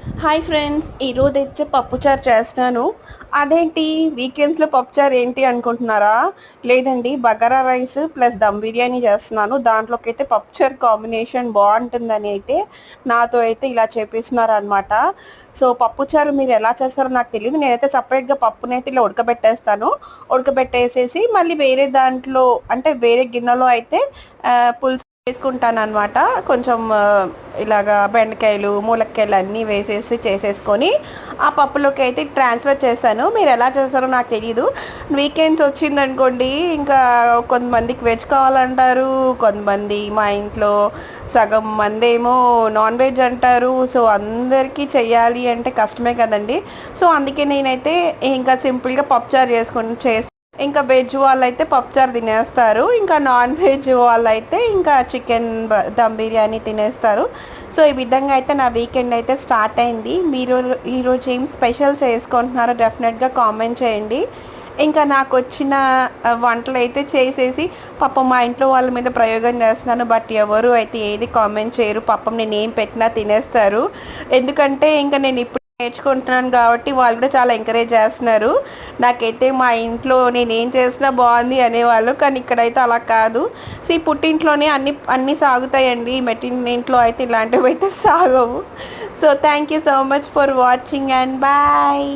Hi friends, ఈరోజైతే పప్పుచారు చేస్తున్నాను. అదేంటి వీకెండ్స్‌లో పప్పుచారు ఏంటి అనుకుంటున్నారా? లేదండి, బగారా రైస్ ప్లస్ దమ్ బిర్యానీ చేస్తున్నాను. దాంట్లోకైతే పప్పుచారు కాంబినేషన్ బావుంటుందని అయితే నాతో అయితే ఇలా చేపిస్తున్నారనమాట. సో, పప్పుచారు మీరు ఎలా చేస్తారో నాకు తెలీదు. నేనైతే సెపరేట్‌గా పప్పునైతే ఇలా ఉడకబెట్టేస్తాను. ఉడకబెట్టేసేసి మళ్ళీ వేరే దాంట్లో అంటే వేరే గిన్నెలో అయితే పులుసు వేసుకుంటాననమాట. కొంచెం ఇలాగా బెండకాయలు, ములక్కాయలు అన్నీ వేసేసి చేసేసుకొని ఆ పప్పులోకి అయితే ట్రాన్స్ఫర్ చేశాను. మీరు ఎలా చేస్తారో నాకు తెలీదు. వీకెండ్స్ వచ్చిందనుకోండి, ఇంకా కొంతమందికి వెజ్ కావాలంటారు, కొంతమంది మా ఇంట్లో సగం మందేమో నాన్ వెజ్ అంటారు. సో అందరికీ చెయ్యాలి అంటే కష్టమే కదండి. సో అందుకే నేనైతే ఇంకా సింపుల్గా పప్పుచారు ఇంకా వెజ్ వాళ్ళైతే పప్పుచారు తినేస్తారు, ఇంకా నాన్ వెజ్ వాళ్ళైతే ఇంకా చికెన్ దమ్ బిర్యానీ తినేస్తారు. సో ఈ విధంగా అయితే నా వీకెండ్ అయితే స్టార్ట్ అయింది. మీరు ఈరోజు ఏం స్పెషల్ చేసుకుంటున్నారో డెఫినెట్గా కామెంట్ చేయండి. ఇంకా నాకు వచ్చిన వంటలు అయితే చేసేసి పాపం మా ఇంట్లో వాళ్ళ మీద ప్రయోగం చేస్తున్నాను. బట్ ఎవరు అయితే ఏది కామెంట్ చేయరు. పాపం నేను ఏం పెట్టినా తినేస్తారు. ఎందుకంటే ఇంకా నేను ఇప్పుడు నేర్చుకుంటున్నాను కాబట్టి వాళ్ళు కూడా చాలా ఎంకరేజ్ చేస్తున్నారు. నాకైతే మా ఇంట్లో నేనేం చేసినా బాగుంది అనేవాళ్ళు, కానీ ఇక్కడైతే అలా కాదు. సో ఈ పుట్టింట్లోనే అన్నీ సాగుతాయండి, మెట్టింట్లో అయితే ఇలాంటివి అయితే సాగవు. So thank you so much for watching and bye.